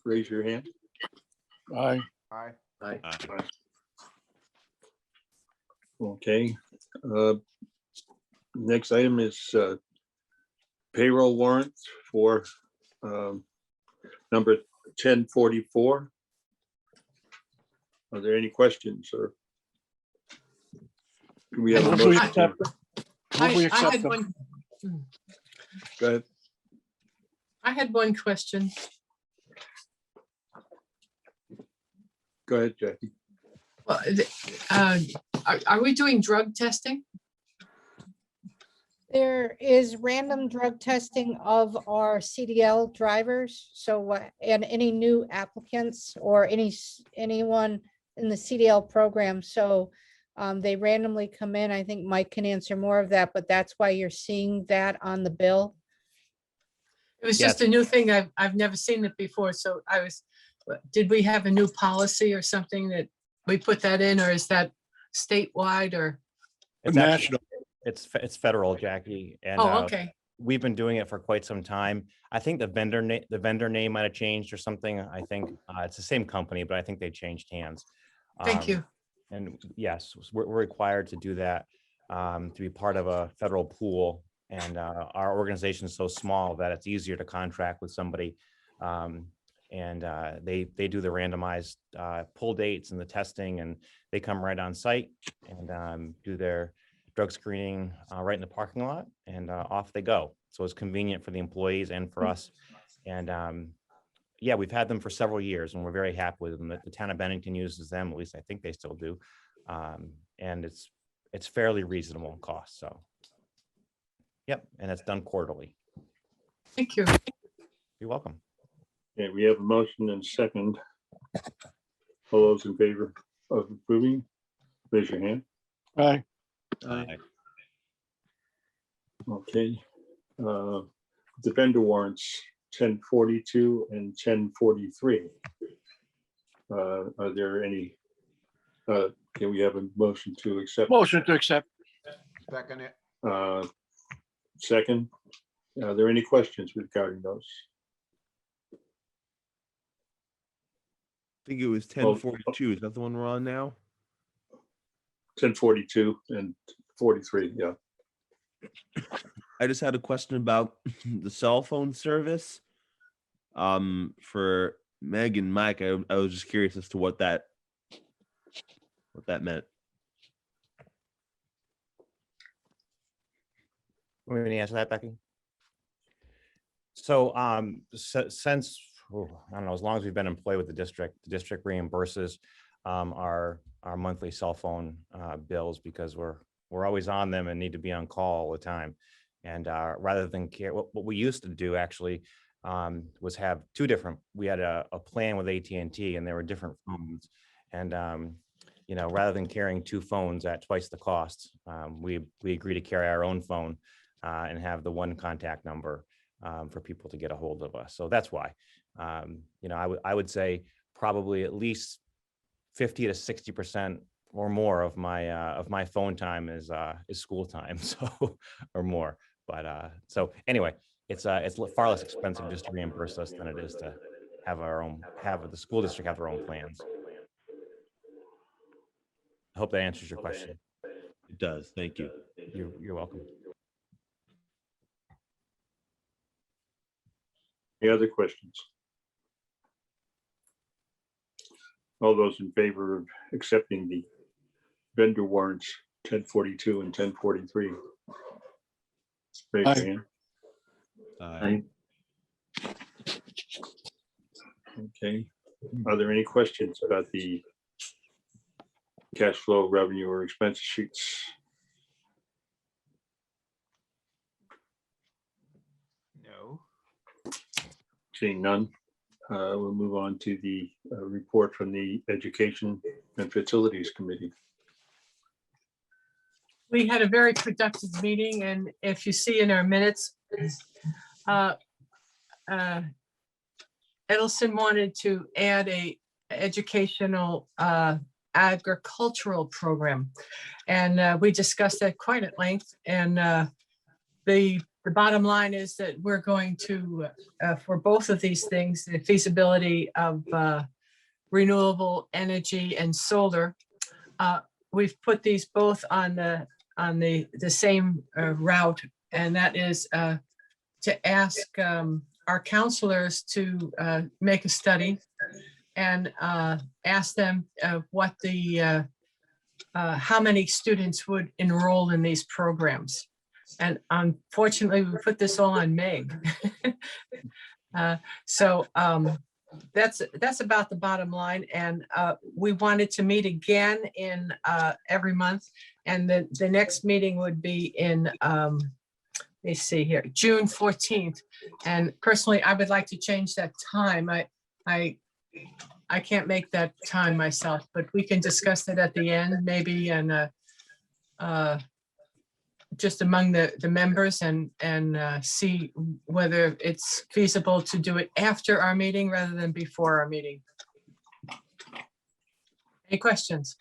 raise your hand. Aye. Aye. Aye. Okay. Next item is payroll warrants for number 1044. Are there any questions or do we have a Move we motion? accept to- Move we I accept had them. one. Go ahead. I had one question. Go ahead, Jackie. Well, are we doing drug testing? There is random drug testing of our CDL drivers. So, and any new applicants or anyone in the CDL program. So they randomly come in. I think Mike can answer more of that, but that's why you're seeing that on the bill. It was just a new thing. I've never seen it before. So did we have a new policy or something that we put that in, or is that statewide or? It's national. It's federal, Jackie. And Okay. we've been doing it for quite some time. I think the vendor name might have changed or something. I think it's the same company, but I think they changed hands. Thank you. And yes, we're required to do that to be part of a federal pool. And our organization is so small that it's easier to contract with somebody. And they do the randomized pull dates and the testing, and they come right on site and do their drug screening right in the parking lot, and off they go. So it's convenient for the employees and for us. And yeah, we've had them for several years and we're very happy with them. The town of Bennington uses them, at least I think they still do. And it's fairly reasonable cost. So, yep, and it's done quarterly. Thank you. You're welcome. Okay, we have a motion and second. All those in favor of approving, raise your hand. Aye. Aye. Okay. The vendor warrants 1042 and 1043. Are there any, can we have a motion to accept? Motion to accept. Second it. Second, are there any questions regarding those? I think it was 1042. Is that the one we're on now? 1042 and 43, yeah. I just had a question about the cell phone service. For Meg and Mike, I was just curious as to what that meant. Want me to answer that, Becky? So since, I don't know, as long as we've been employed with the district reimburses our monthly cell phone bills because we're always on them and need to be on call all the time. And rather than care, what we used to do actually was have we had a plan with AT&T and there were different phones. And, you know, rather than carrying two phones at twice the cost, we agreed to carry our own phone and have the one contact number for people to get a hold of us. So that's why, you know, I would say probably at least 50 to 60% or more of my phone time is school time, so or more. But so anyway, it's far less expensive just to reimburse us than it is to have the school district have their own plans. I hope that answers your question. It does. Thank you. You're welcome. Any other questions? All those in favor of accepting the vendor warrants 1042 and 1043? Raise your hand. Aye. Okay. Are there any questions about the cash flow, revenue, or expense sheets? No. Seeing none, we'll move on to the report from the Education and Facilities Committee. We had a very productive meeting, and if you see in our minutes, Edelson wanted to add a educational agricultural program, and we discussed that quite at length. And the the bottom line is that we're going to, for both of these things, the feasibility of renewable energy and solar, we've put these both on the same route, and that is to ask our counselors to make a study and ask them what the how many students would enroll in these programs. And unfortunately, we put this all on Meg. So that's about the bottom line. And we wanted to meet again in every month. And the next meeting would be in, let me see here, June 14th. And personally, I would like to change that time. I can't make that time myself, but we can discuss it at the end, maybe, and just among the members, and see whether it's feasible to do it after our meeting rather than before our meeting. Any questions?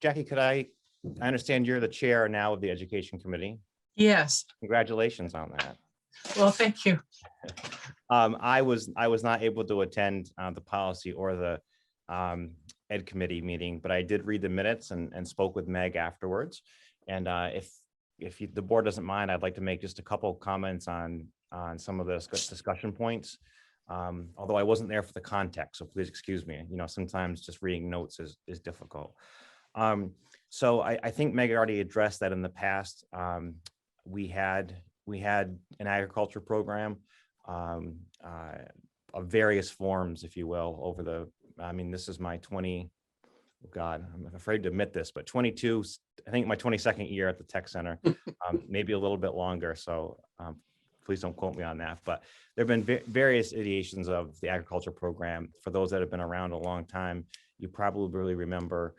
Jackie, I understand you're the chair now of the Education Committee. Yes. Congratulations on that. Well, thank you. I was not able to attend the policy or the Ed Committee meeting, but I did read the minutes and spoke with Meg afterwards. And if the board doesn't mind, I'd like to make just a couple of comments on some of the discussion points. Although I wasn't there for the context, so please excuse me. You know, sometimes just reading notes is difficult. So I think Meg already addressed that in the past. We had an agriculture program of various forms, if you will, over the, I mean, this is my 20, God, I'm afraid to admit this, but 22, I think my 22nd year at the tech center, maybe a little bit longer. So please don't quote me on that, but there have been various ideations of the agriculture program. For those that have been around a long time, you probably remember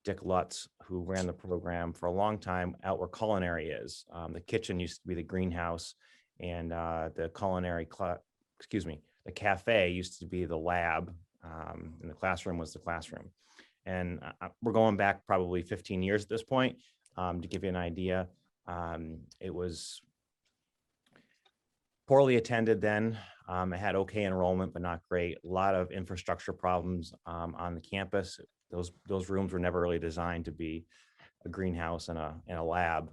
Dick Lutz, who ran the program for a long time out where culinary is. The kitchen used to be the greenhouse, and the culinary, the cafe used to be the lab, and the classroom was the classroom. And we're going back probably 15 years at this point. To give you an idea, it was poorly attended then. It had okay enrollment, but not great. A lot of infrastructure problems on the campus. Those rooms were never really designed to be a greenhouse and a lab.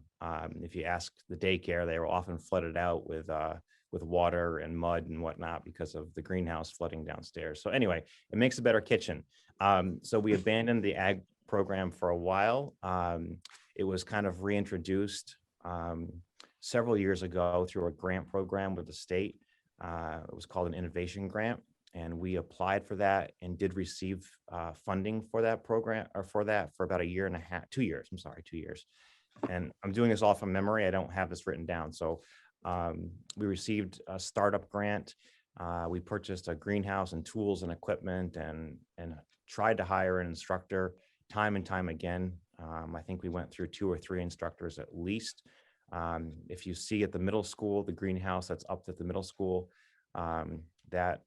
If you ask the daycare, they were often flooded out with water and mud and whatnot because of the greenhouse flooding downstairs. So anyway, it makes a better kitchen. So we abandoned the ag program for a while. It was kind of reintroduced several years ago through a grant program with the state. It was called an innovation grant, and we applied for that and did receive funding for that program, or for about a year and a half, 2 years. I'm sorry, 2 years. And I'm doing this all from memory. I don't have this written down. So we received a startup grant. We purchased a greenhouse and tools and equipment, and tried to hire an instructor time and time again. I think we went through 2 or 3 instructors at least. If you see at the middle school, the greenhouse that's up at the middle school, that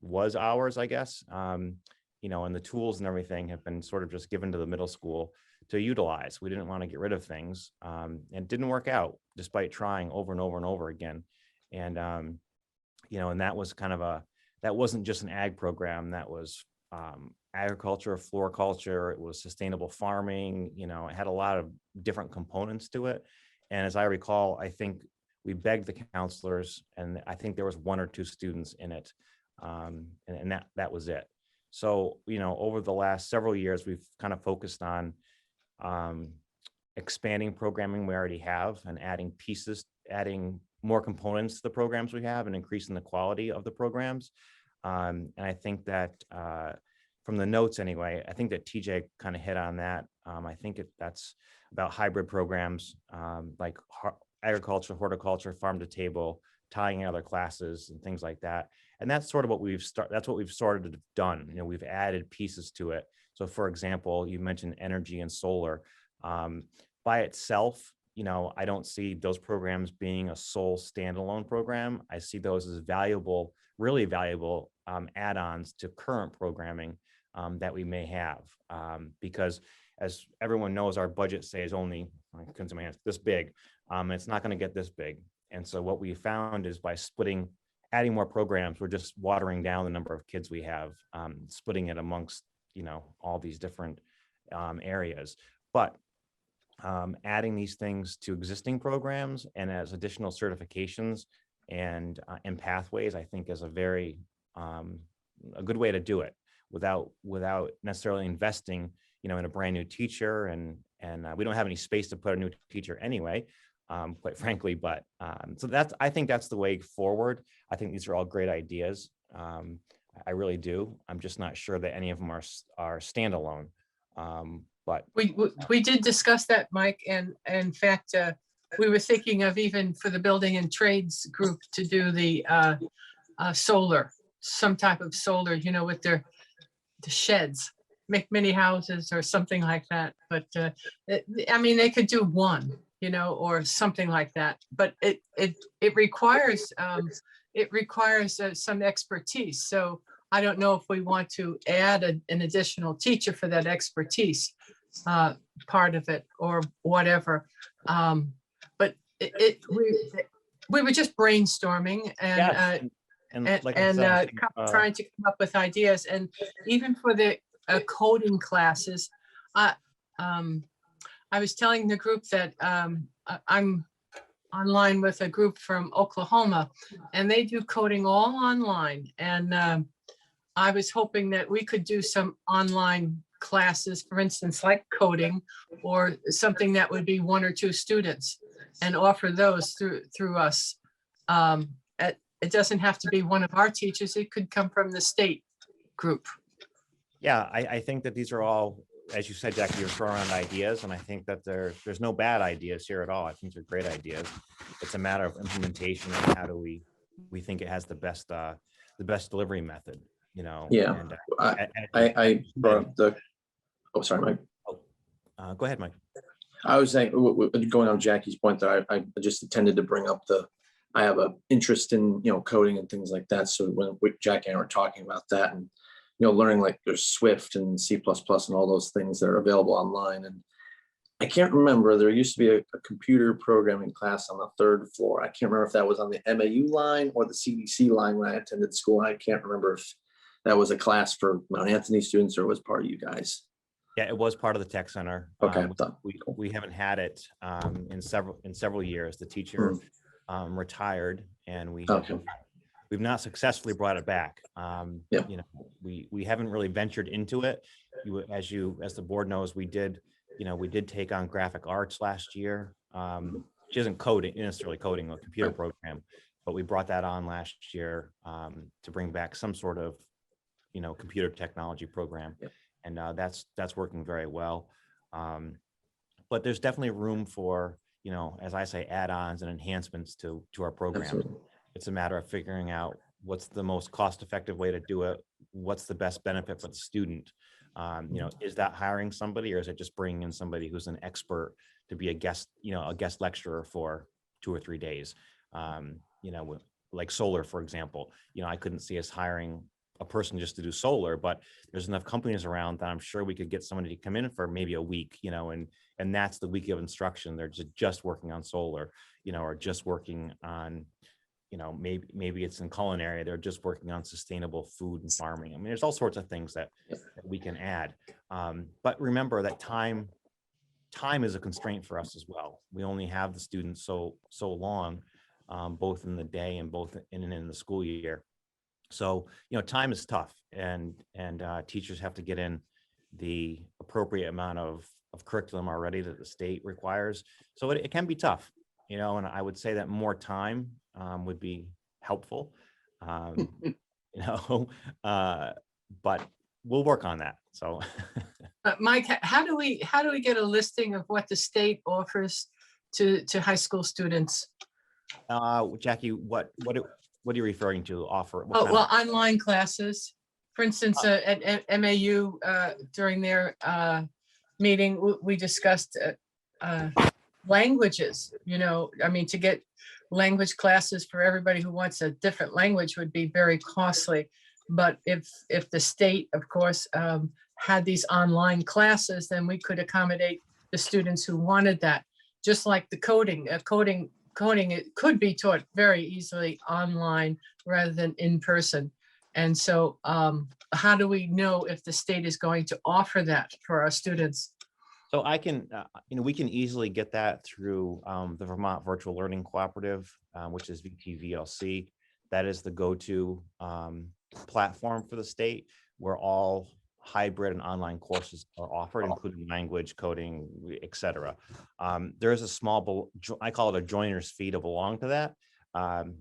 was ours, I guess. You know, and the tools and everything have been sort of just given to the middle school to utilize. We didn't want to get rid of things, and it didn't work out despite trying over and over and over again. And, you know, and that was kind of that wasn't just an ag program. That was agriculture, floriculture. It was sustainable farming. You know, it had a lot of different components to it. And as I recall, I think we begged the counselors, and I think there was 1 or 2 students in it. And that was it. So, you know, over the last several years, we've kind of focused on expanding programming we already have and adding pieces, adding more components to the programs we have, and increasing the quality of the programs. And I think that from the notes anyway, I think that TJ kind of hit on that. I think that's about hybrid programs like agriculture, horticulture, farm to table, tying other classes and things like that. And that's sort of what we've started to done. You know, we've added pieces to it. So for example, you mentioned energy and solar. By itself, you know, I don't see those programs being a sole standalone program. I see those as valuable, really valuable add-ons to current programming that we may have. Because as everyone knows, our budget say is only, I couldn't say my hands, this big. It's not going to get this big. And so what we found is by adding more programs, we're just watering down the number of kids we have, splitting it amongst, all these different areas. But adding these things to existing programs and as additional certifications and pathways, I think is a good way to do it without necessarily investing, in a brand new teacher. And we don't have any space to put a new teacher anyway, quite frankly. But so I think that's the way forward. I think these are all great ideas. I really do. I'm just not sure that any of them are standalone. But We did discuss that, Mike, and in fact, we were thinking of even for the building and trades group to do the solar, some type of solar, with the sheds, make mini houses or something like that. But they could do one, or something like that. But it requires some expertise. So I don't know if we want to add an additional teacher for that expertise part of it or whatever. But we were just brainstorming and yes. Like I said, trying to come up with ideas. And even for the coding classes, I was telling the group that I'm online with a group from Oklahoma, and they do coding all online. And I was hoping that we could do some online classes, for instance, like coding, or something that would be 1 or 2 students, and offer those through us. It doesn't have to be one of our teachers. It could come from the state group. Yeah, I think that these are all, as you said, Jackie, you're throwing around ideas, and I think that there's no bad ideas here at all. I think they're great ideas. It's a matter of implementation and how do we think it has the best delivery method, Yeah. And, I brought up oh, sorry, Mike. go ahead, Mike. I was saying, going on Jackie's point there, I just intended to bring up I have an interest in, coding and things like that. So when Jackie and I were talking about that and, learning like there's Swift and C++ and all those things that are available online. And I can't remember, there used to be a computer programming class on the 3rd floor. I can't remember if that was on the MAU line or the CDC line when I attended school. I can't remember if that was a class for Mount Anthony students or was part of you guys. Yeah, it was part of the tech center. Okay. We haven't had it in several years. The teacher retired, and we've not successfully brought it back. We haven't really ventured into it. As the board knows, we did take on graphic arts last year. She isn't necessarily coding a computer program, but we brought that on last year to bring back some sort of computer technology program. And that's working very well. But there's definitely room for, as I say, add-ons and enhancements to our program. Absolutely. It's a matter of figuring out what's the most cost-effective way to do it. What's the best benefit for the student? Is that hiring somebody, or is it just bringing in somebody who's an expert to be a guest lecturer for 2 or 3 days? Like solar, for example, I couldn't see us hiring a person just to do solar, but there's enough companies around that I'm sure we could get somebody to come in for maybe a week, and that's the week of instruction. They're just working on solar, or just working on, maybe it's in culinary. They're just working on sustainable food and farming. I mean, there's all sorts of things that we can add. But remember that time is a constraint for us as well. We only have the students so long, both in the day and both in and in the school year. So, time is tough, and teachers have to get in the appropriate amount of curriculum already that the state requires. So it can be tough, and I would say that more time would be helpful, but we'll work on that. So, Mike, how do we get a listing of what the state offers to high school students? Jackie, what are you referring to? Offer? Online classes. For instance, at MAU during their meeting, we discussed languages. To get language classes for everybody who wants a different language would be very costly. But if the state, of course, had these online classes, then we could accommodate the students who wanted that. just like the coding, coding, it could be taught very easily online rather than in person. And so how do we know if the state is going to offer that for our students? So I can, we can easily get that through the Vermont Virtual Learning Cooperative, which is VTVLC. That is the go-to platform for the state where all hybrid and online courses are offered, including language, coding, etc. There is a small, I call it a joiner's fee to belong to that.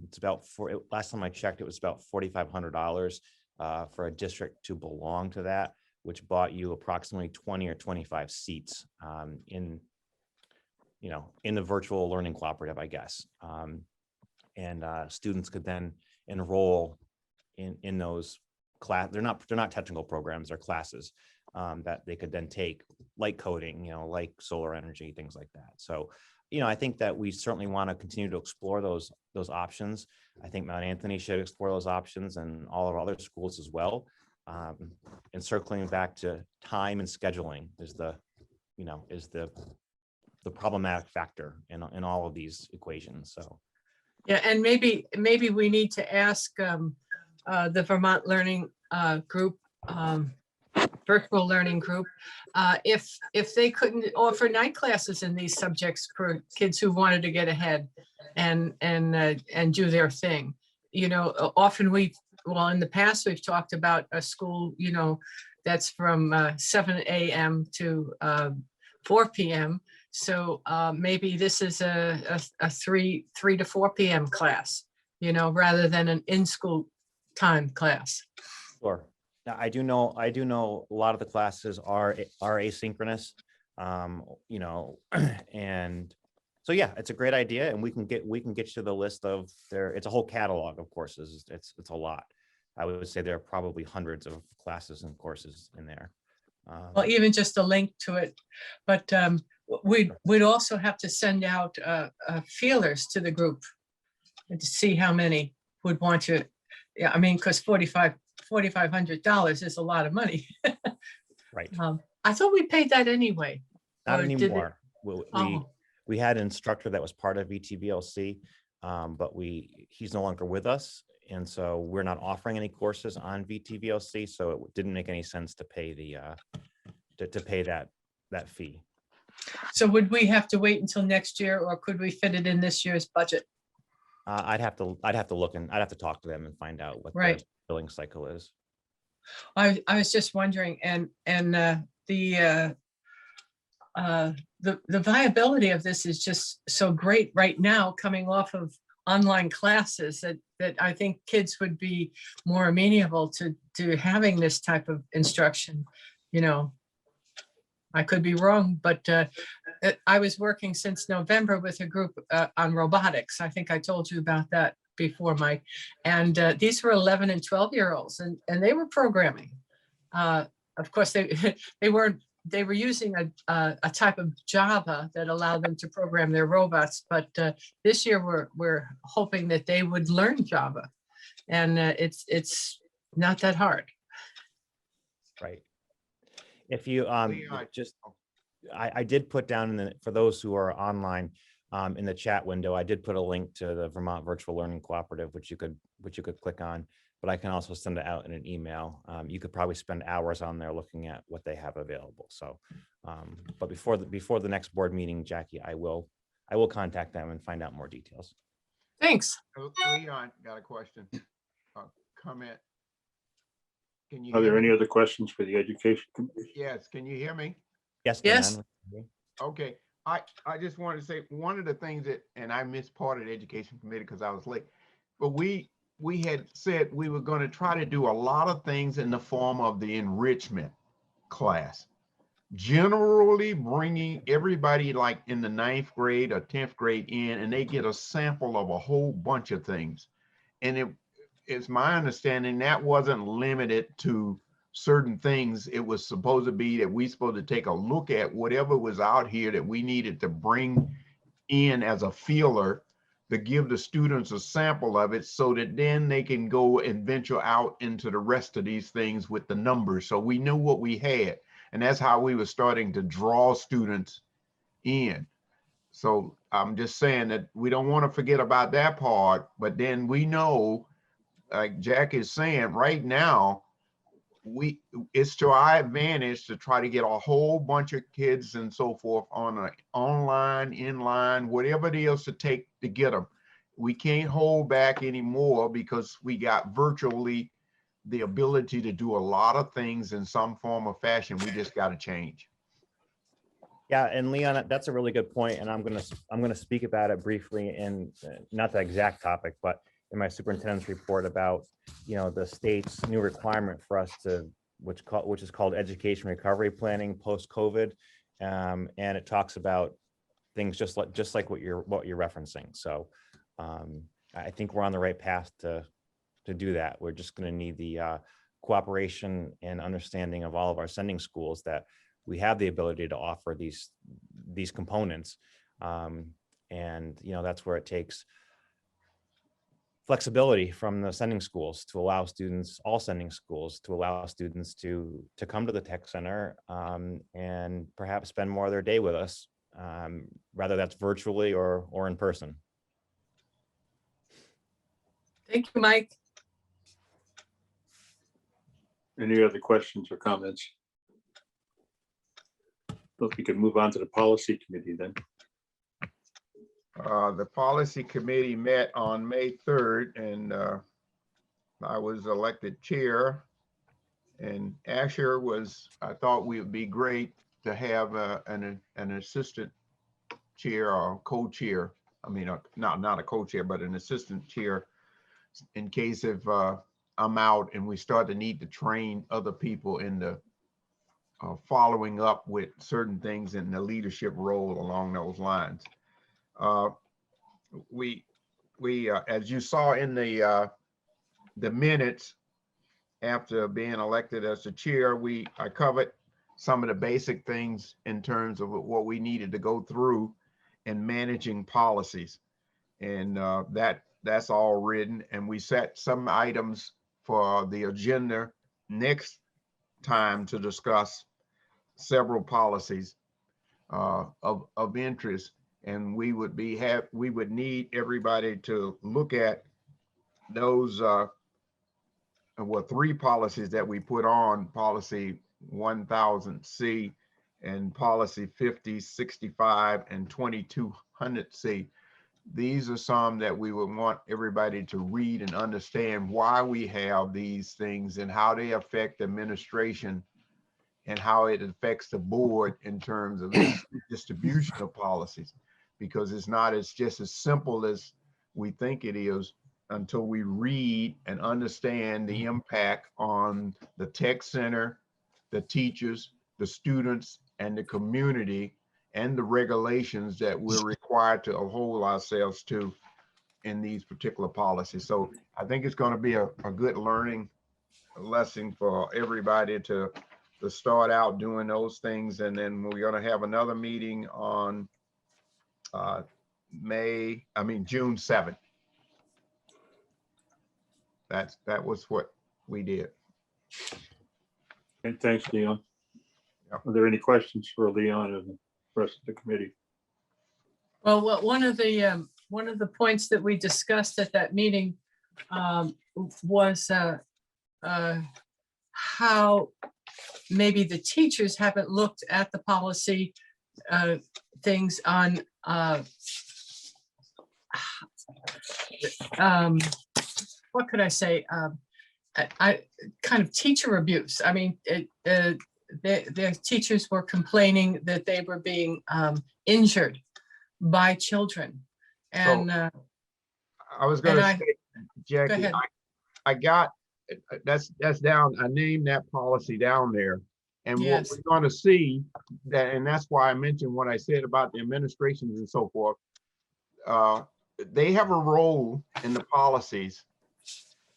It's about, last time I checked, it was about $4,500 for a district to belong to that, which bought you approximately 20 or 25 seats in the virtual learning cooperative, I guess. And students could then enroll in those class. They're not technical programs, they're classes that they could then take, like coding, like solar energy, things like that. So, I think that we certainly want to continue to explore those options. I think Mount Anthony should explore those options, and all of our other schools as well. And circling back to time and scheduling is the problematic factor in all of these equations. So Yeah, and maybe we need to ask the Vermont Learning Group, Virtual Learning Group, if they couldn't offer night classes in these subjects for kids who wanted to get ahead and do their thing. Often in the past, we've talked about a school, that's from 7 a.m. to 4 p.m. So maybe this is a 3 to 4 p.m. class, rather than an in-school time class. sure. Now, I do know a lot of the classes are asynchronous, and so yeah, it's a great idea, and we can get you the list of it's a whole catalog of courses. It's a lot. I would say there are probably hundreds of classes and courses in there. Well, even just a link to it, but we'd also have to send out feelers to the group and to see how many would want to. Yeah, I mean, because $4,500 is a lot of money. Right. I thought we paid that anyway. Not Or did it- anymore. Oh. We had an instructor that was part of VTVLC, but he's no longer with us. And so we're not offering any courses on VTVLC. So it didn't make any sense to pay to pay that fee. So would we have to wait until next year, or could we fit it in this year's budget? I'd have to look, and I'd have to talk to them and find out what Right. the billing cycle is. I was just wondering, and the viability of this is just so great right now, coming off of online classes, that I think kids would be more amenable to having this type of instruction. I could be wrong, but I was working since November with a group on robotics. I think I told you about that before, Mike. And these were 11 and 12-year-olds, and they were programming. Of course, they were using a type of Java that allowed them to program their robots. But this year we're hoping that they would learn Java, and it's not that hard. Right. If you Leon. I did put down for those who are online in the chat window, I did put a link to the Vermont Virtual Learning Cooperative, which you could click on, but I can also send it out in an email. You could probably spend hours on there looking at what they have available. So, but before the next board meeting, Jackie, I will contact them and find out more details. Thanks. Leon, got a question, comment. Can you Are hear there me? any other questions for the education committee? Yes, can you hear me? Yes. Yes. Leanne? Okay, I just wanted to say, one of the things and I missed part of the education committee because I was late, but we had said we were going to try to do a lot of things in the form of the enrichment class. Generally bringing everybody like in the 9th grade or 10th grade in, and they get a sample of a whole bunch of things. And it's my understanding that wasn't limited to certain things. It was supposed to be that we supposed to take a look at whatever was out here that we needed to bring in as a feeler to give the students a sample of it, so that then they can go and venture out into the rest of these things with the numbers. So we knew what we had, and that's how we were starting to draw students in. So I'm just saying that we don't want to forget about that part, but then we know, like Jack is saying, right now, it's to our advantage to try to get a whole bunch of kids and so forth on an online, inline, whatever it is to take to get them. We can't hold back anymore because we got virtually the ability to do a lot of things in some form or fashion. We just got to change. Yeah, and Leon, that's a really good point, and I'm gonna speak about it briefly in not the exact topic, but in my superintendent's report about, you know, the state's new requirement for us to, which is called education recovery planning post-COVID, and it talks about things just like what you're referencing. So I think we're on the right path to do that. We're just going to need the cooperation and understanding of all of our sending schools that we have the ability to offer these components. And, you know, that's where it takes flexibility from the sending schools to allow students, all sending schools, to allow students to come to the tech center and perhaps spend more of their day with us, whether that's virtually or in person. Thank you, Mike. Any other questions or comments? If we can move on to the policy committee then. The policy committee met on May 3rd, and I was elected chair. And Asher I thought we would be great to have an assistant chair or co-chair. I mean, not a co-chair, but an assistant chair, in case if I'm out and we start to need to train other people in the following up with certain things in the leadership role along those lines. We as you saw in the minutes, after being elected as the chair, I covered some of the basic things in terms of what we needed to go through in managing policies, and that's all written. And we set some items for the agenda next time to discuss several policies of interest, and we would need everybody to look at those 3 policies that we put on: policy 1000C and policy 5065 and 2200C. These are some that we would want everybody to read and understand why we have these things and how they affect administration and how it affects the board in terms of distribution of policies, because it's just as simple as we think it is until we read and understand the impact on the tech center, the teachers, the students, and the community, and the regulations that we're required to hold ourselves to in these particular policies. So I think it's going to be a good learning lesson for everybody to start out doing those things. And then we're going to have another meeting on June 7th. That was what we did. And thanks, Leon. Yep. Are there any questions for Leon and the rest of the committee? Well, one of the points that we discussed at that meeting was how maybe the teachers haven't looked at the policy things on what could I say? I kind of teacher abuse. I mean, their teachers were complaining that they were being injured by children. And I was going to say, go Jackie, ahead. I got, that's down, I named that policy down there. And Yes. what we're going to see that, and that's why I mentioned what I said about the administrations and so forth. They have a role in the policies,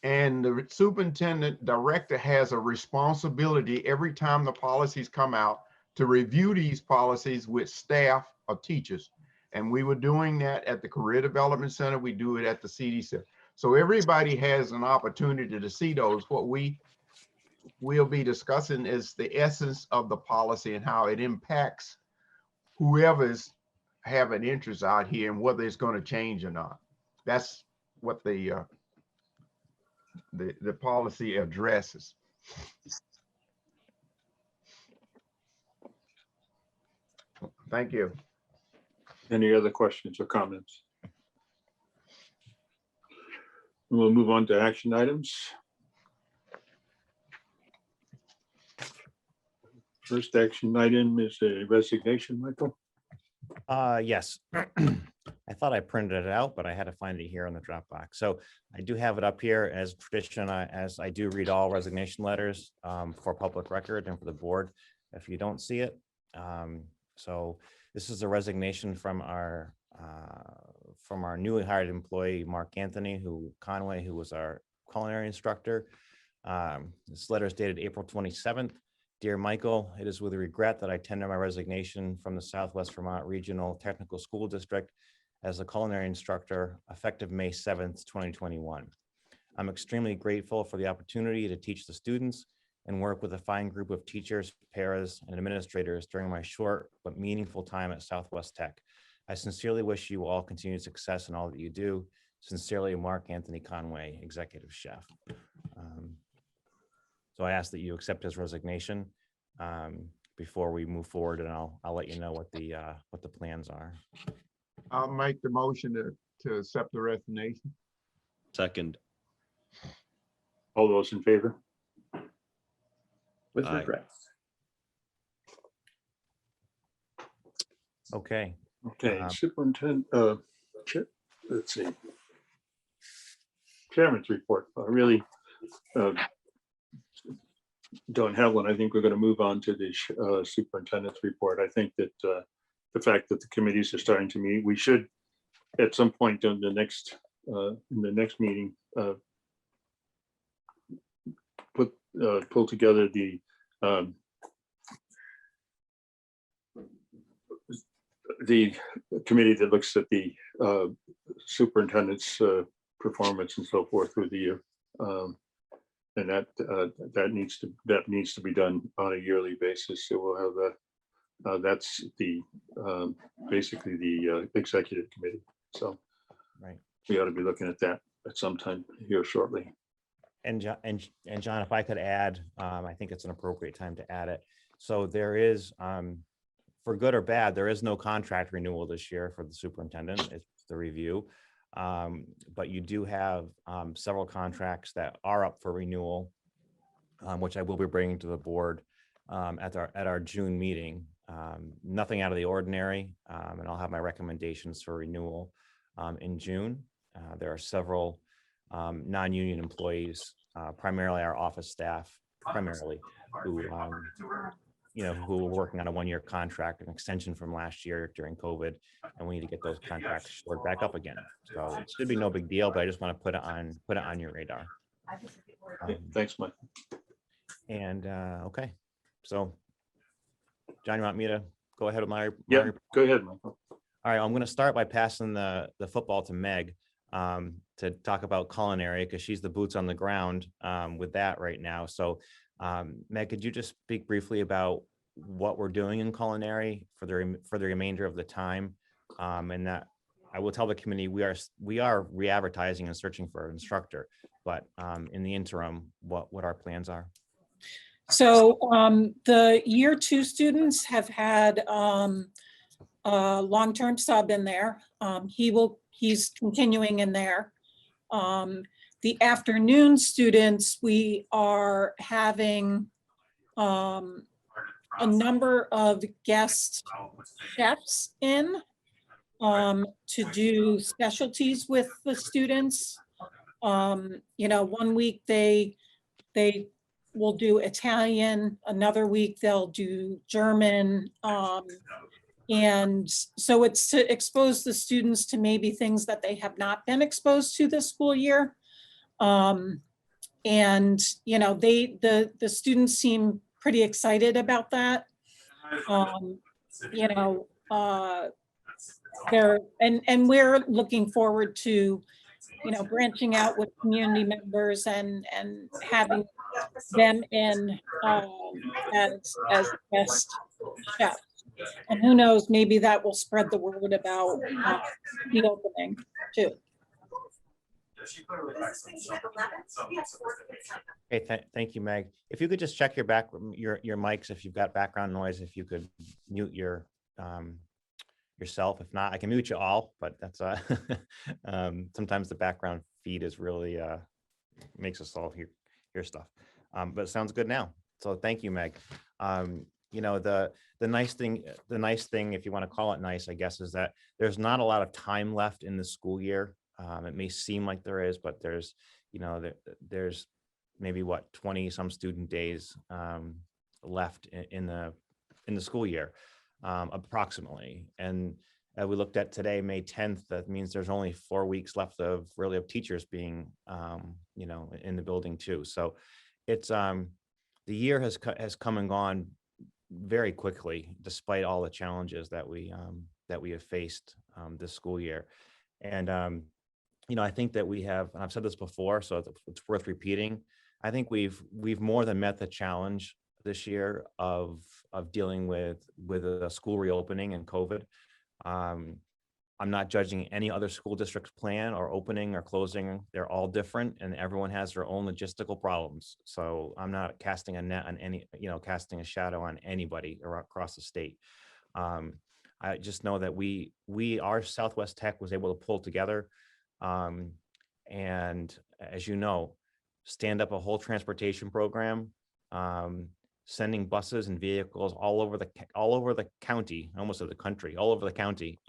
and the superintendent director has a responsibility every time the policies come out to review these policies with staff or teachers. And we were doing that at the Career Development Center. We do it at the CDC. So everybody has an opportunity to see those. What we'll be discussing is the essence of the policy and how it impacts whoever's have an interest out here and whether it's going to change or not. That's what the policy addresses. Thank you. Any other questions or comments? We'll move on to action items. First action item is a resignation, Michael. Yes. I thought I printed it out, but I had to find it here in the Dropbox. So I do have it up here as tradition, as I do read all resignation letters for public record and for the board, if you don't see it. So this is a resignation from our newly hired employee, Mark Anthony Conway, who was our culinary instructor. This letter is dated April 27th. Dear Michael, it is with regret that I tender my resignation from the Southwest Vermont Regional Technical School District as a culinary instructor effective May 7th, 2021. I'm extremely grateful for the opportunity to teach the students and work with a fine group of teachers, paras, and administrators during my short but meaningful time at Southwest Tech. I sincerely wish you all continued success in all that you do. Sincerely, Mark Anthony Conway, Executive Chef. So I ask that you accept his resignation before we move forward, and I'll let you know what the plans are. I'll make the motion to accept the resignation. Second. All those in favor? With Aye. regrets. Okay. Okay, superintendent, let's see. Chairman's report. I really don't have one. I think we're going to move on to the superintendent's report. I think that the fact that the committees are starting to meet, we should at some point in the next meeting pull together the committee that looks at the superintendent's performance and so forth through the year, and that needs to be done on a yearly basis. So we'll have that. That's the basically the executive committee. So Right. we ought to be looking at that at some time here shortly. And John, if I could add, I think it's an appropriate time to add it. So there is, for good or bad, there is no contract renewal this year for the superintendent. It's the review. But you do have several contracts that are up for renewal, which I will be bringing to the board at our June meeting. Nothing out of the ordinary, and I'll have my recommendations for renewal in June. There are several non-union employees, primarily our office staff, who who were working on a one-year contract, an extension from last year during COVID, and we need to get those contracts shored back up again. So it should be no big deal, but I just want to put it on your radar. Thanks, Mike. And okay, so John, you want me to go ahead with my Yeah, report? go ahead, Michael. All right, I'm going to start by passing the football to Meg to talk about culinary, because she's the boots on the ground with that right now. So Meg, could you just speak briefly about what we're doing in culinary for the remainder of the time? And that I will tell the committee we are re-advertising and searching for an instructor, but in the interim, what our plans are. So the year 2 students have had a long-term sub in there. He's continuing in there. The afternoon students, we are having a number of guest chefs in to do specialties with the students. 1 week they will do Italian, another week they'll do German. And so it's to expose the students to maybe things that they have not been exposed to this school year. And the students seem pretty excited about that. We're looking forward to, branching out with community members and having them in as guest chefs. And who knows, maybe that will spread the word about the opening too. Okay, thank you, Meg. If you could just check your your mics, if you've got background noise, if you could mute your yourself. If not, I can mute you all, but that's sometimes the background feed is really makes us all hear stuff. But it sounds good now. So thank you, Meg. You know, the nice thing, if you want to call it nice, I guess, is that there's not a lot of time left in the school year. It may seem like there is, but there's, you know, there's maybe what 20 some student days left in the school year, approximately. And we looked at today, May 10th. That means there's only 4 weeks left of teachers being, you know, in the building too. So it's the year has come and gone very quickly, despite all the challenges that we have faced this school year. And you know, I think that we have, and I've said this before, so it's worth repeating. I think we've more than met the challenge this year of dealing with a school reopening and COVID. I'm not judging any other school district's plan or opening or closing. They're all different, and everyone has their own logistical problems. So I'm not casting a net on any, you know, casting a shadow on anybody across the state. I just know that our Southwest Tech was able to pull together, and as you know, stand up a whole transportation program, sending buses and vehicles all over the county, almost of the country, all over the county,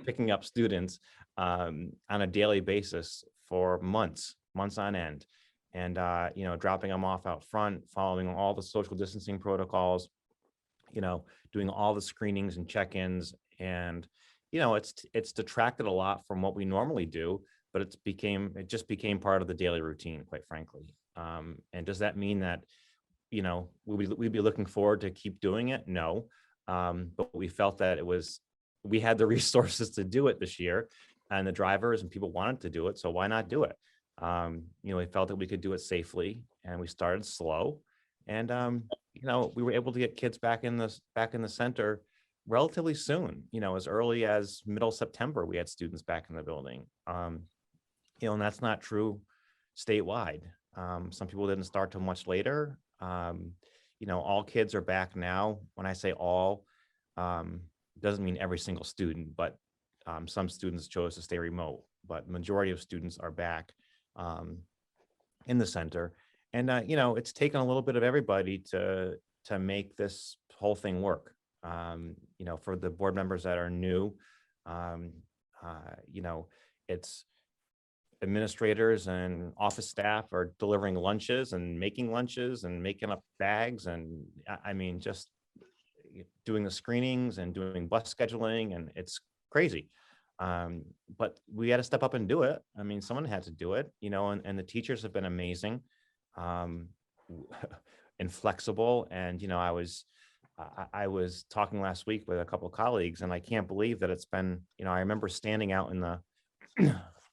picking up students on a daily basis for months on end, and you know, dropping them off out front, following all the social distancing protocols, you know, doing all the screenings and check-ins, and you know, it's detracted a lot from what we normally do, but it just became part of the daily routine, quite frankly. And does that mean that, you know, we'd be looking forward to keep doing it? No, but we felt that we had the resources to do it this year, and the drivers and people wanted to do it, so why not do it? You know, we felt that we could do it safely, and we started slow, and you know, we were able to get kids back in the center relatively soon. You know, as early as middle September, we had students back in the building. You know, and that's not true statewide. Some people didn't start till much later. You know, all kids are back now. When I say all, doesn't mean every single student, but some students chose to stay remote, but majority of students are back in the center. And you know, it's taken a little bit of everybody to make this whole thing work. You know, for the board members that are new, you know, it's administrators and office staff are delivering lunches and making up bags. And I mean, just doing the screenings and doing bus scheduling, and it's crazy. But we had to step up and do it. I mean, someone had to do it, you know, and the teachers have been amazing, and flexible. And, you know, I was talking last week with a couple of colleagues, and I can't believe that it's been, you know, I remember standing out in the,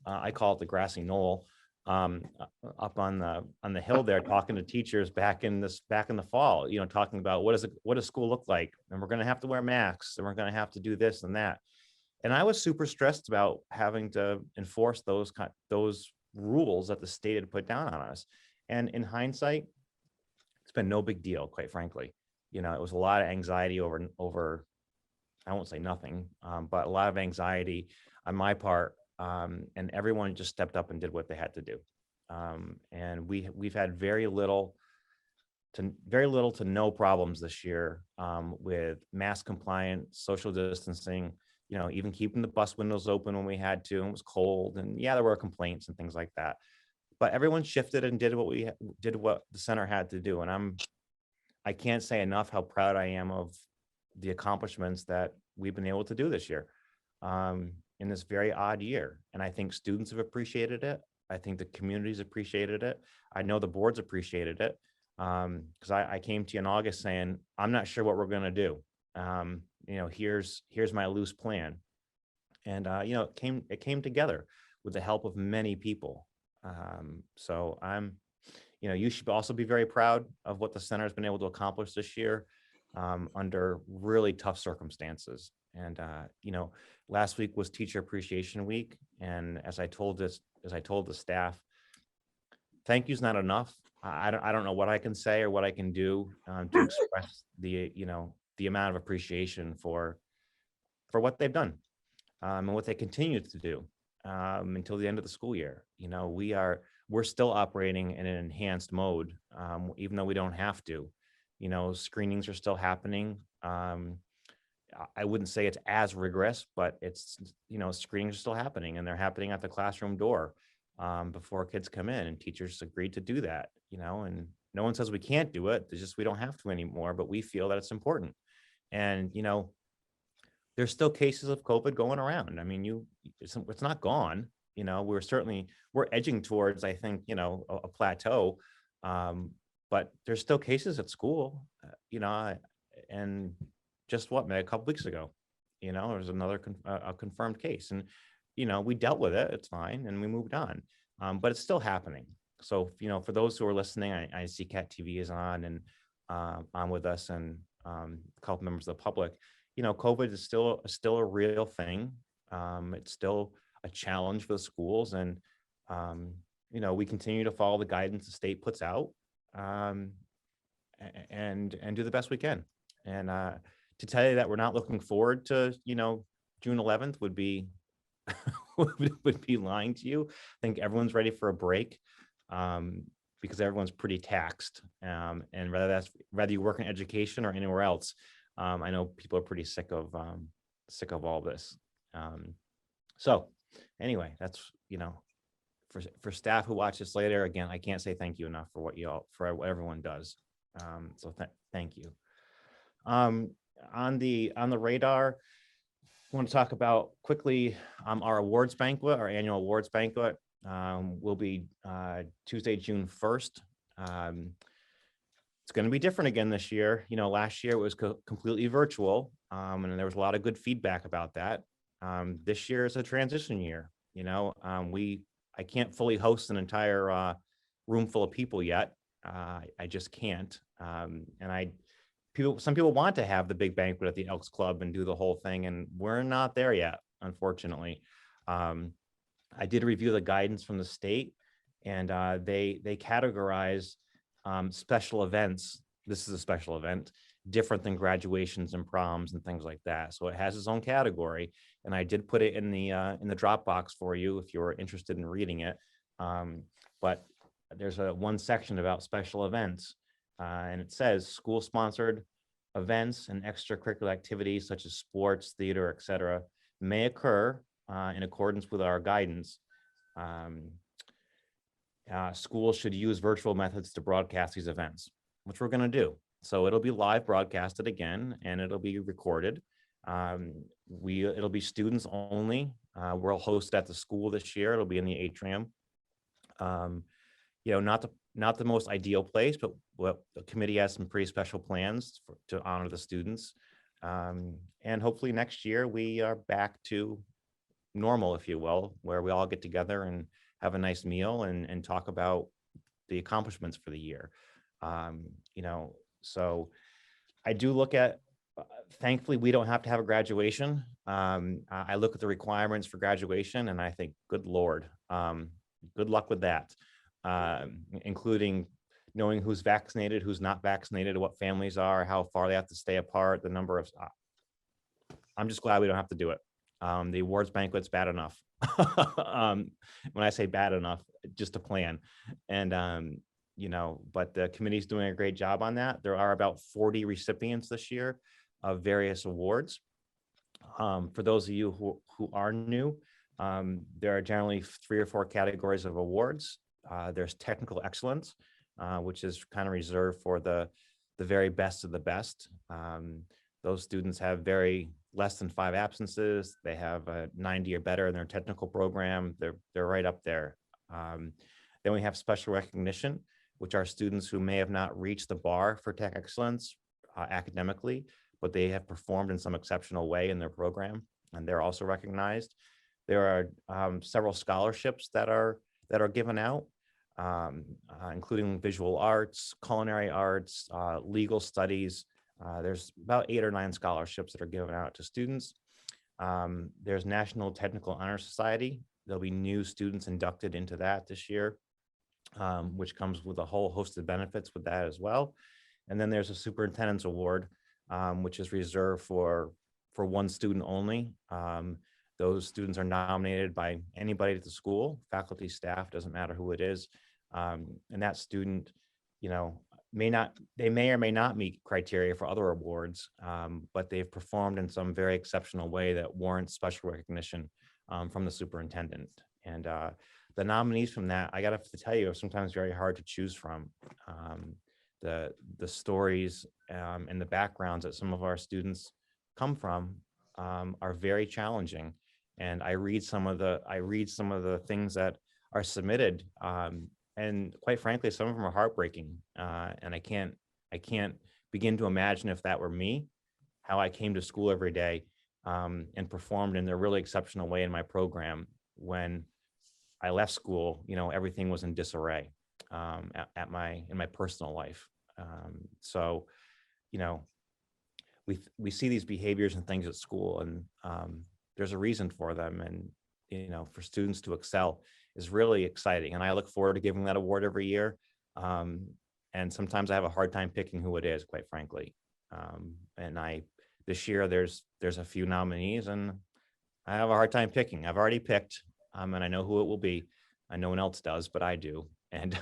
I call it the grassy knoll, up on the hill there, talking to teachers back in the fall, you know, talking about what does school look like, and we're going to have to wear masks, and we're going to have to do this and that. And I was super stressed about having to enforce those rules that the state had put down on us. And in hindsight, it's been no big deal, quite frankly. You know, it was a lot of anxiety over, I won't say nothing, but a lot of anxiety on my part. And everyone just stepped up and did what they had to do. And we've had very little to no problems this year, with mask compliance, social distancing, you know, even keeping the bus windows open when we had to, and it was cold, and yeah, there were complaints and things like that, but everyone shifted and did what the center had to do. And I can't say enough how proud I am of the accomplishments that we've been able to do this year, in this very odd year. And I think students have appreciated it. I think the community's appreciated it. I know the boards appreciated it, because I came to you in August saying, I'm not sure what we're going to do. You know, here's my loose plan. And, you know, it came together with the help of many people. So you know, you should also be very proud of what the center has been able to accomplish this year. under really tough circumstances. And, last week was Teacher Appreciation Week. And as I told the staff, thank you's not enough. I don't know what I can say or what I can do to express the amount of appreciation for what they've done and what they continue to do until the end of the school year. We're still operating in an enhanced mode, even though we don't have to. Screenings are still happening. I wouldn't say it's as rigorous, but it's, screenings are still happening, and they're happening at the classroom door before kids come in, and teachers agreed to do that, and no one says we can't do it. It's just we don't have to anymore, but we feel that it's important. And, there's still cases of COVID going around. I mean, it's not gone. We're edging towards, I think, a plateau, but there's still cases at school, and just a couple weeks ago, there was another a confirmed case, and, we dealt with it. It's fine. And we moved on, but it's still happening. So, for those who are listening, I see Cat TV is on and on with us, and a couple members of the public. COVID is still a real thing. It's still a challenge for the schools, and we continue to follow the guidance the state puts out, and do the best we can. And to tell you that we're not looking forward to June 11th would be would be lying to you. I think everyone's ready for a break, because everyone's pretty taxed, and whether you work in education or anywhere else, I know people are pretty sick of all this. So anyway, that's, for staff who watch this later, again, I can't say thank you enough for what everyone does. So thank you. On the radar, I want to talk about quickly our awards banquet, our annual awards banquet. Will be Tuesday, June 1st. It's going to be different again this year. Last year it was completely virtual, and there was a lot of good feedback about that. This year is a transition year. I can't fully host an entire room full of people yet. I just can't. And some people want to have the big banquet at the Elks Club and do the whole thing, and we're not there yet, unfortunately. I did review the guidance from the state, and they categorize special events. This is a special event, different than graduations and proms and things like that. So it has its own category, and I did put it in the Dropbox for you if you're interested in reading it. But there's one section about special events, and it says school-sponsored events and extracurricular activities such as sports, theater, etc., may occur in accordance with our guidance. Schools should use virtual methods to broadcast these events, which we're going to do. So it'll be live broadcasted again, and it'll be recorded. It'll be students only. We'll host at the school this year. It'll be in the atrium. Not the most ideal place, but the committee has some pretty special plans to honor the students. And hopefully next year we are back to normal, if you will, where we all get together and have a nice meal and talk about the accomplishments for the year. So I do look at, thankfully, we don't have to have a graduation. I look at the requirements for graduation and I think, good Lord, good luck with that, including knowing who's vaccinated, who's not vaccinated, what families are, how far they have to stay apart, the number of, I'm just glad we don't have to do it. The awards banquet's bad enough. When I say bad enough, just a plan. And, but the committee's doing a great job on that. There are about 40 recipients this year of various awards. For those of you who are new, there are generally 3 or 4 categories of awards. There's technical excellence, which is kind of reserved for the very best of the best. Those students have less than 5 absences. They have a 90 or better in their technical program. They're right up there. Then we have special recognition, which are students who may have not reached the bar for tech excellence academically, but they have performed in some exceptional way in their program, and they're also recognized. There are several scholarships that are given out, including visual arts, culinary arts, legal studies, There's about 8 or 9 scholarships that are given out to students. There's National Technical Honor Society. There'll be new students inducted into that this year, which comes with a whole host of benefits with that as well. And then there's a Superintendent's Award, which is reserved for one student only. Those students are nominated by anybody at the school, faculty, staff, doesn't matter who it is. And that student, you know, they may or may not meet criteria for other awards, but they've performed in some very exceptional way that warrants special recognition from the superintendent. And the nominees from that, I gotta tell you, are sometimes very hard to choose from. The stories and the backgrounds that some of our students come from are very challenging. And I read some of the things that are submitted, and quite frankly, some of them are heartbreaking. And I can't begin to imagine, if that were me, how I came to school every day and performed in a really exceptional way in my program. When I left school, you know, everything was in disarray in my personal life. So, you know, we see these behaviors and things at school, and there's a reason for them. And, you know, for students to excel is really exciting. And I look forward to giving that award every year. And sometimes I have a hard time picking who it is, quite frankly. And this year there's a few nominees, and I have a hard time picking. I've already picked, and I know who it will be. No one else does, but I do. And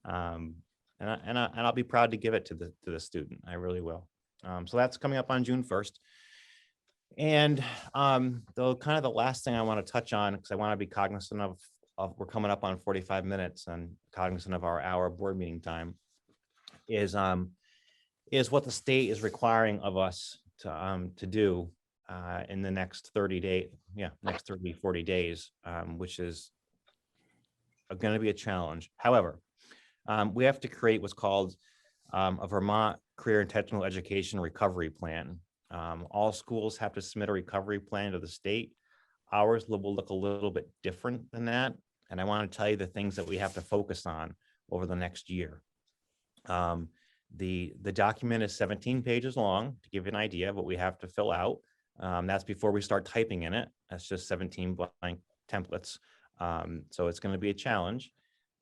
I'll be proud to give it to the student. I really will. So that's coming up on June 1st. And the last thing I want to touch on, because I want to be cognizant of we're coming up on 45 minutes and cognizant of our hour board meeting time, is what the state is requiring of us to do in the next 40 days, which is going to be a challenge. However, we have to create what's called a Vermont Career Intentional Education Recovery Plan. All schools have to submit a recovery plan to the state. Ours will look a little bit different than that. And I want to tell you the things that we have to focus on over the next year. The document is 17 pages long, to give you an idea of what we have to fill out. That's before we start typing in it. That's just 17 blank templates. So it's going to be a challenge.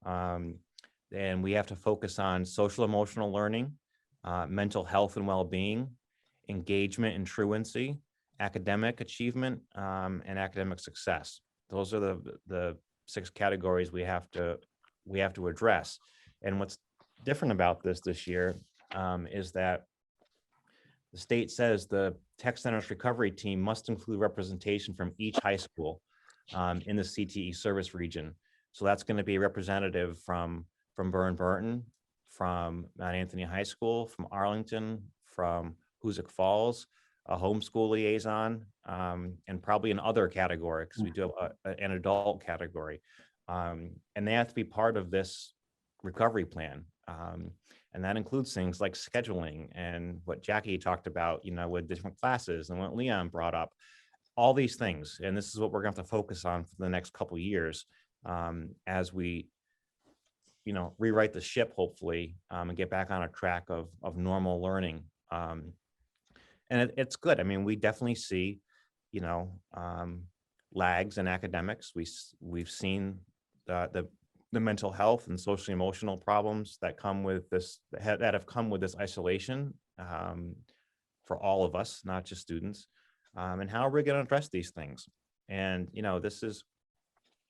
And we have to focus on social emotional learning, mental health and well-being, engagement and truancy, academic achievement, and academic success. Those are the 6 categories we have to address. And what's different about this year is that the state says the Tech Center's recovery team must include representation from each high school in the CTE service region. So that's going to be a representative from Burton, from Mount Anthony High School, from Arlington, from Hoosick Falls, a homeschool liaison, and probably an other category, because we do have an adult category. And they have to be part of this recovery plan. And that includes things like scheduling and what Jackie talked about, you know, with different classes, and what Leon brought up, all these things. And this is what we're going to have to focus on for the next couple of years as we, you know, rewrite the ship, hopefully, and get back on a track of normal learning. And it's good. I mean, we definitely see, you know, lags in academics. We've seen the mental health and social emotional problems that come with this, that have come with this isolation for all of us, not just students. And how are we going to address these things? And, you know, this is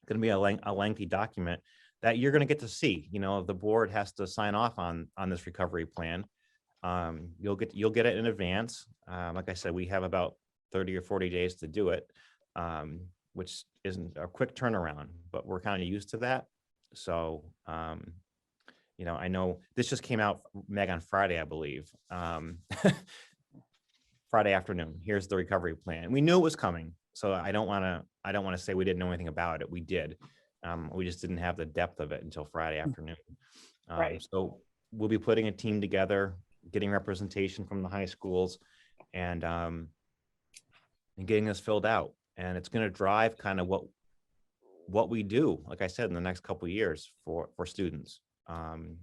going to be a lengthy document that you're going to get to see. You know, the board has to sign off on this recovery plan. You'll get it in advance. Like I said, we have about 30 or 40 days to do it, which isn't a quick turnaround, but we're kind of used to that. So, you know, I know this just came out, Meg, on Friday, I believe. Friday afternoon, here's the recovery plan. We knew it was coming, so I don't want to say we didn't know anything about it. We did. We just didn't have the depth of it until Friday afternoon. Right. So we'll be putting a team together, getting representation from the high schools, and getting this filled out. And it's going to drive kind of what we do, like I said, in the next couple of years for students, and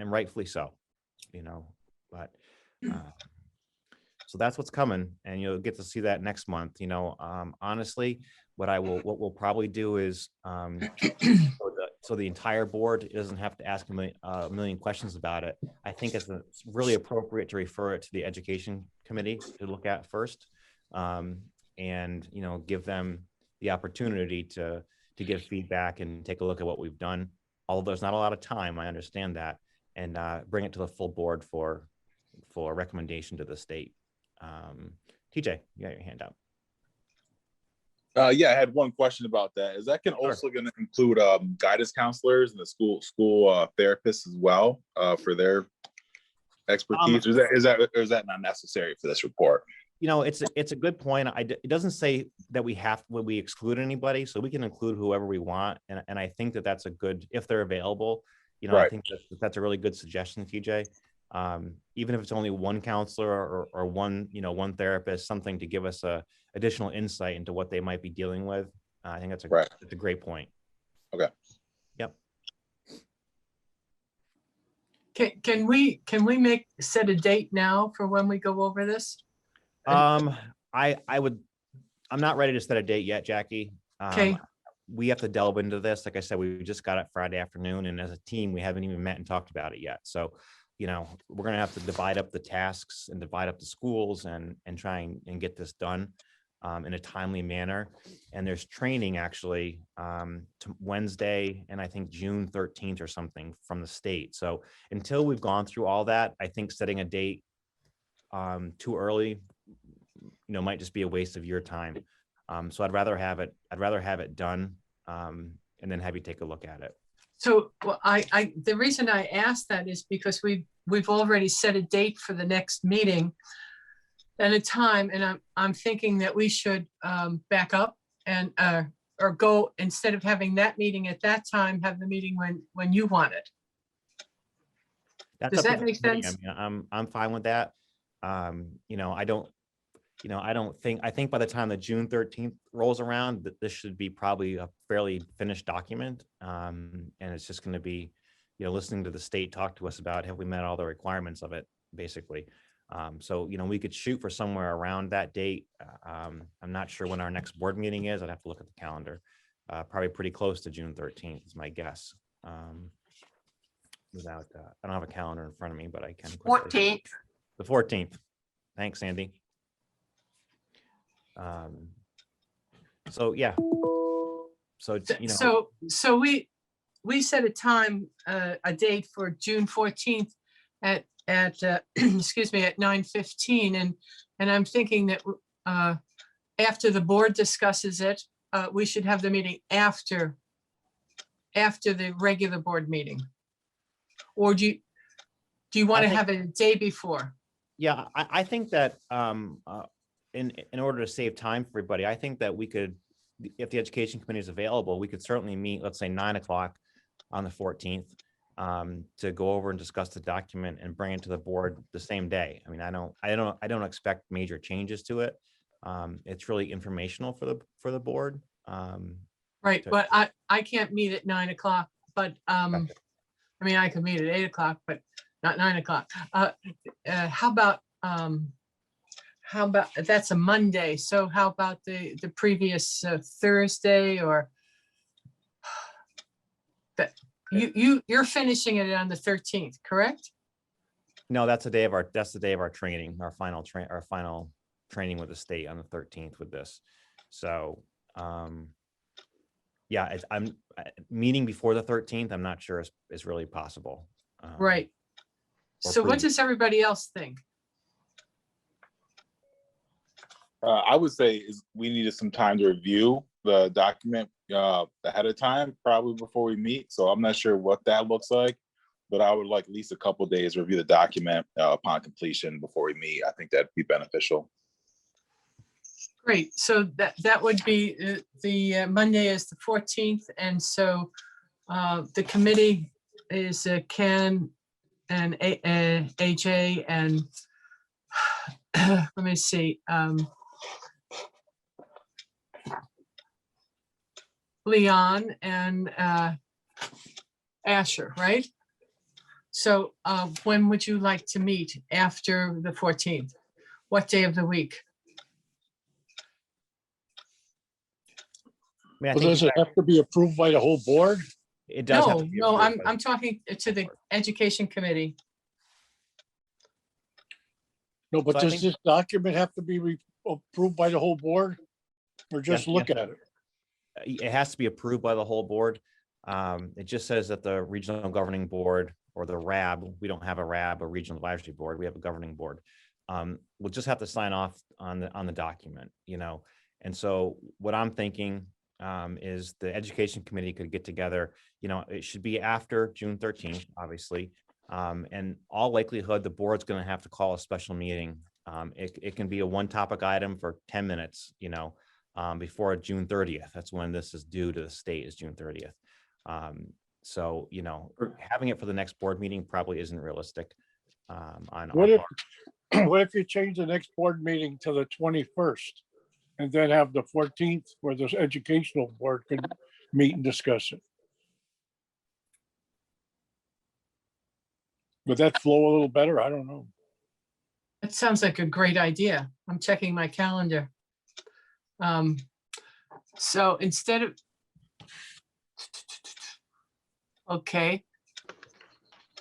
rightfully so, you know. But So that's what's coming, and you'll get to see that next month. Honestly, what we'll probably do is so the entire board doesn't have to ask a million questions about it. I think it's really appropriate to refer it to the education committee to look at first, and give them the opportunity to give feedback and take a look at what we've done. Although there's not a lot of time, I understand that, and bring it to the full board for recommendation to the state. TJ, you got your hand up. Yeah, I had one question about that. Is that also going to include guidance counselors and the school therapists as well for their expertise? Or is that not necessary for this report? It's a good point. It doesn't say that we exclude anybody, so we can include whoever we want. And I think that's a good, if they're available, Right. I think that's a really good suggestion, TJ. Even if it's only one counselor or one therapist, something to give us additional insight into what they might be dealing with. I think that's a great point. Okay. Yep. Can we set a date now for when we go over this? I'm not ready to set a date yet, Jackie. Okay. We have to delve into this. Like I said, we just got it Friday afternoon, and as a team, we haven't even met and talked about it yet. So, we're going to have to divide up the tasks and divide up the schools and try and get this done in a timely manner. And there's training actually Wednesday, and I think June 13th or something from the state. So until we've gone through all that, I think setting a date too early, might just be a waste of your time. So I'd rather have it done and then have you take a look at it. So the reason I asked that is because we've already set a date for the next meeting and a time, and I'm thinking that we should back up and or go, instead of having that meeting at that time, have the meeting when you want it. Does that make sense? I mean, I'm fine with that. I think by the time the June 13th rolls around, that this should be probably a fairly finished document. And it's just going to be, listening to the state talk to us about have we met all the requirements of it, basically. So, we could shoot for somewhere around that date. I'm not sure when our next board meeting is. I'd have to look at the calendar. Probably pretty close to June 13th is my guess. I don't have a calendar in front of me, but I can. 14th. The 14th. Thanks, Sandy. So yeah. So we set a time, a date for June 14th at excuse me, at 9:15, and I'm thinking that after the board discusses it, we should have the meeting after the regular board meeting. Or do you want to have it a day before? Yeah, I think that in order to save time for everybody, I think that we could, if the education committee is available, we could certainly meet, let's say 9 o'clock on the 14th to go over and discuss the document and bring it to the board the same day. I mean, I don't expect major changes to it. It's really informational for the board. Right, but I can't meet at 9 o'clock, but I mean, I could meet at 8 o'clock, but not 9 o'clock. How about that's a Monday? So how about the previous Thursday, or that you're finishing it on the 13th, correct? No, that's the day of our training, our final training with the state on the 13th with this. So yeah, I'm meeting before the 13th. I'm not sure is really possible. Right. So what does everybody else think? I would say we needed some time to review the document ahead of time, probably before we meet. So I'm not sure what that looks like, but I would like at least a couple of days review the document upon completion before we meet. I think that'd be beneficial. Great. So that would be the Monday is the 14th, and so the committee is Ken and AJ and let me see, Leon and Asher, right? So when would you like to meet after the 14th? What day of the week? I mean, I Well, think does you it guys- have to be approved by the whole board? it does. have No, to be no, approved by I'm talking to the education committee. No, but So I does think- this document have to be approved by the whole board? Or just Yes, look yes. at it? It has to be approved by the whole board. It just says that the regional governing board or the RAB, we don't have a RAB, a regional advisory board, we have a governing board. We'll just have to sign off on the document, you know? And so what I'm thinking is the education committee could get together, you know, it should be after June 13th, obviously. And all likelihood, the board's gonna have to call a special meeting. It can be a one topic item for 10 minutes, you know, before June 30th. That's when this is due to the state, is June 30th. So, you know, having it for the next board meeting probably isn't realistic. On our What if, part. what if you change the next board meeting to the 21st? And then have the 14th where this educational board could meet and discuss it? Would that flow a little better? I don't know. That sounds like a great idea. I'm checking my calendar. So instead of, okay.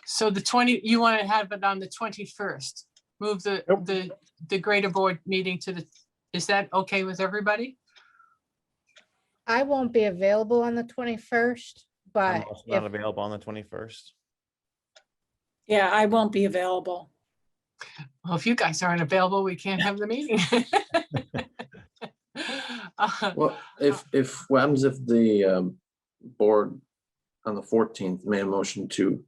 So the 20, you want to have it on the 21st? Move Yep. the greater board meeting to the, is that okay with everybody? I won't be available on the 21st, I'm but also not if, available on the 21st. Yeah, I won't be available. Well, if you guys aren't available, we can't have the meeting. Well, if, what happens if the board on the 14th made a motion to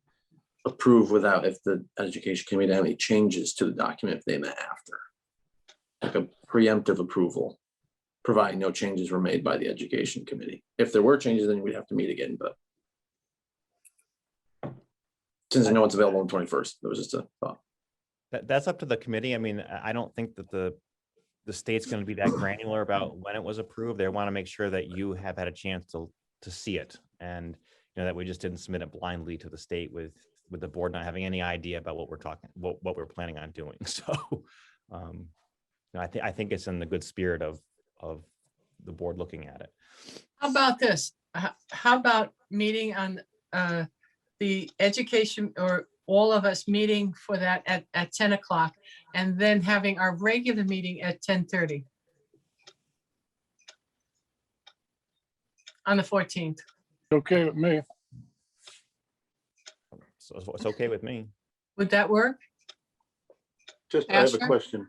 approve without, if the education committee had any changes to the document if they met after? Like a preemptive approval, providing no changes were made by the education committee. If there were changes, then we'd have to meet again, but since I know it's available on the 21st, that was just a thought. That's up to the committee. I mean, I don't think that the state's going to be that granular about when it was approved. They want to make sure that you have had a chance to see it, and you know that we just didn't submit it blindly to the state with the board not having any idea about what we're planning on doing. So, I think it's in the good spirit of the board looking at it. How about this? How about meeting on the education, or all of us meeting for that at 10 o'clock, and then having our regular meeting at 10:30 on the 14th? Okay with me. So it's okay with me. Would that work? Just, I have a Asher? question.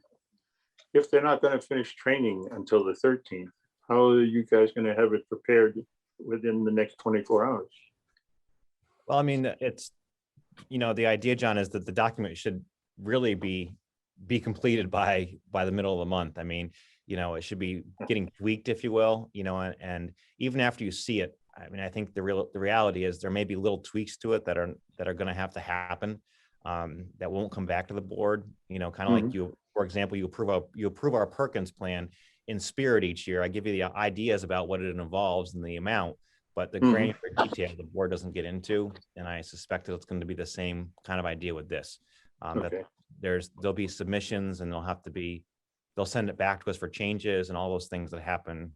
If they're not gonna finish training until the 13th, how are you guys gonna have it prepared within the next 24 hours? Well, I mean, it's, you know, the idea, John, is that the document should really be completed by the middle of the month. I mean, you know, it should be getting tweaked, if you will, you know, and even after you see it, I mean, I think the reality is there may be little tweaks to it that are going to have to happen, that won't come back to the board, you know, kind of like you, for example, you approve our Perkins plan in spirit each year. I give you the ideas about what it involves and the amount, but the granular detail the board doesn't get into. And I suspect that it's going to be the same kind of idea with this. Okay. That there'll be submissions, and they'll send it back to us for changes and all those things that happen,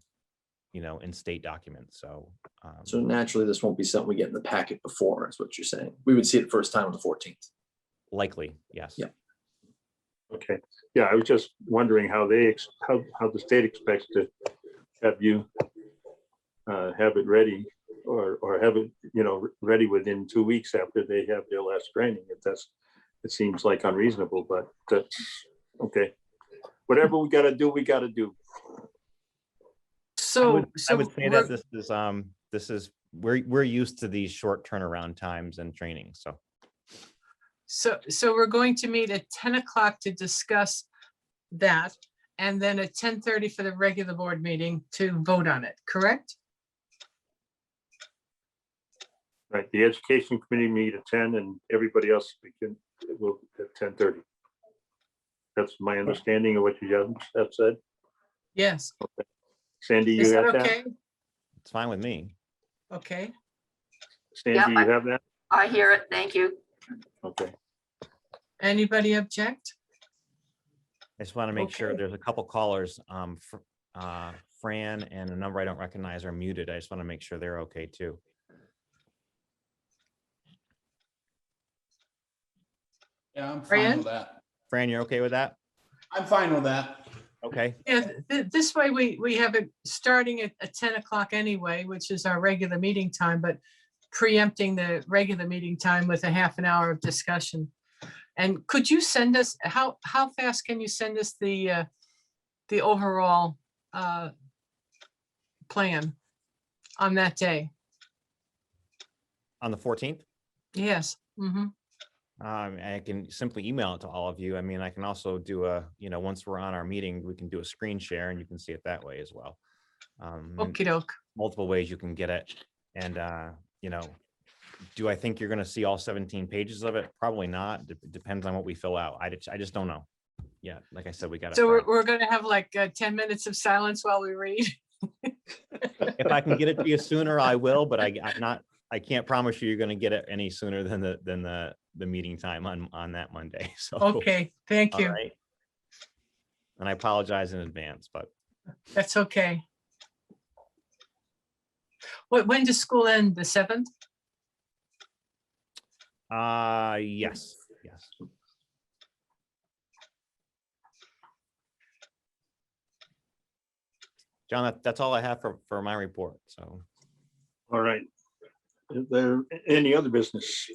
you know, in state documents. So, So naturally, this won't be something we get in the packet before, is what you're saying. We would see it first time on the 14th. likely, yes. Yeah. Okay, yeah, I was just wondering how how the state expects to have you have it ready, or have it, you know, ready within 2 weeks after they have their last training. It seems like unreasonable, but that's okay. Whatever we gotta do, we gotta do. So, I would say that we're- this is we're used to these short turnaround times and training. So we're going to meet at 10 o'clock to discuss that, and then at 10:30 for the regular board meeting to vote on it, correct? Right, the education committee meet at 10 and everybody else will at 10:30. That's my understanding of what you have said. Yes. Sandy, Is you that have that? okay? It's fine with me. Okay. Sandy, you have that? I hear it. Thank you. Okay, Anybody object? I just want to make sure Okay. there's a couple callers, Fran and a number I don't recognize are muted. I just want to make sure they're okay too. Yeah, I'm Fran? fine with that. Fran, you're okay with that? I'm fine with that. Okay, Yeah, this way we have it starting at 10 o'clock anyway, which is our regular meeting time, but preempting the regular meeting time with a half an hour of discussion. And could you send us, how fast can you send us the overall plan on that day? on the 14th, Yes. Mhm. I can simply email it to all of you. I mean, I can also do once we're on our meeting, we can do a screen share and you can see it that way as well. And Okey doke. multiple ways you can get it. And, do I think you're going to see all 17 pages of it? Probably not. Depends on what we fill out. I just don't know. Yeah, like I said, we got to. So we're going to have like 10 minutes of silence while we read. If I can get it to you sooner, I will, but I can't promise you're going to get it any sooner than the meeting time on that Monday. So, Okay, thank all you. right. And I apologize in advance, but That's okay. When does school end? The 7th? yes. John, that's all I have for my report. So, all right. Is there any other business?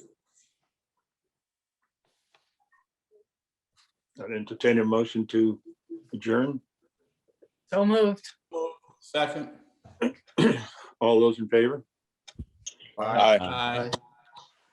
I'd entertain a motion to adjourn. So moved. Second. All those in favor? Aye. Aye.